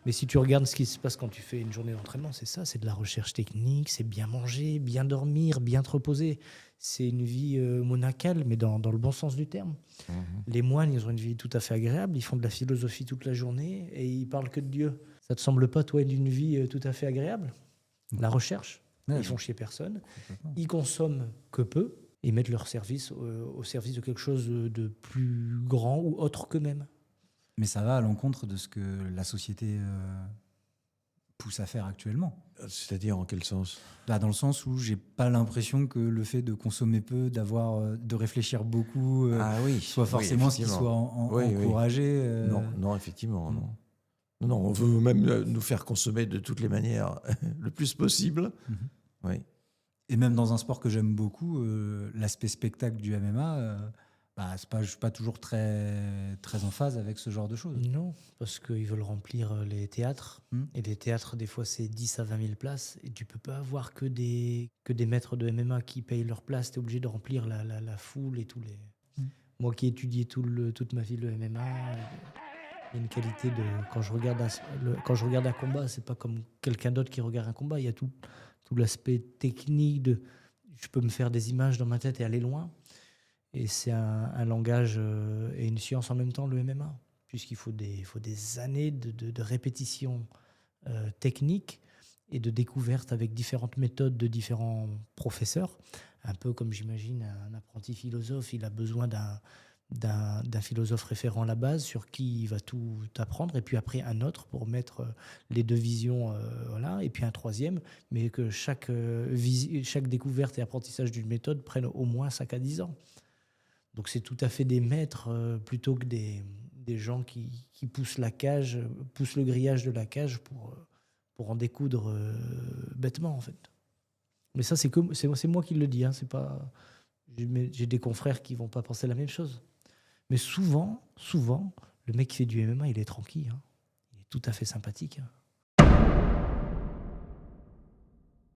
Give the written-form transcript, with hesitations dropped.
Mais si tu regardes ce qui se passe quand tu fais une journée d'entraînement, c'est ça, c'est de la recherche technique, c'est bien manger, bien dormir, bien te reposer. C'est une vie monacale, mais dans le bon sens du terme. Mhm. Les moines, ils ont une vie tout à fait agréable, ils font de la philosophie toute la journée et ils parlent que de Dieu. Ça te semble pas, toi, d'une vie tout à fait agréable? La recherche, Ouais, ils font chier personne, complètement. ils consomment que peu et mettent leur service au service de quelque chose de plus grand ou autre qu'eux-mêmes. Mais ça va à l'encontre de ce que la société pousse à faire actuellement. C'est-à-dire en quel sens? Bah, dans le sens où j'ai pas l'impression que le fait de consommer peu, de réfléchir beaucoup, Ah oui, soit oui, forcément ce qui effectivement. soit Oui, oui. encouragé. Non, effectivement, non. Non, on veut même nous faire consommer de toutes les manières le plus possible. Mhm. Oui. Et même dans un sport que j'aime beaucoup, l'aspect spectacle du MMA, je ne suis pas toujours très, très en phase avec ce genre de choses. Non, parce qu'ils veulent remplir les théâtres. Et les théâtres, des fois, c'est 10 à 20 000 places. Et tu peux pas avoir que des maîtres de MMA qui payent leur place. Tu es obligé de remplir la foule et tous les... Moi qui ai étudié toute ma vie le MMA, il y a une qualité de... Quand je regarde un combat, c'est pas comme quelqu'un d'autre qui regarde un combat. Il y a tout l'aspect technique de... Je peux me faire des images dans ma tête et aller loin. Et c'est un langage et une science en même temps, le MMA, puisqu'il faut des années de répétition technique et de découverte avec différentes méthodes de différents professeurs. Un peu comme j'imagine un apprenti philosophe, il a besoin d'un philosophe référent à la base sur qui il va tout apprendre, et puis après un autre pour mettre les deux visions, voilà, et puis un troisième, mais que chaque découverte et apprentissage d'une méthode prenne au moins 5 à 10 ans. Donc c'est tout à fait des maîtres plutôt que des gens qui poussent poussent le grillage de la cage pour en découdre bêtement, en fait. Mais ça, c'est moi qui le dis. Hein, c'est pas, j'ai des confrères qui vont pas penser la même chose. Mais souvent, le mec qui fait du MMA, il est tranquille. Hein. Il est tout à fait sympathique. Hein.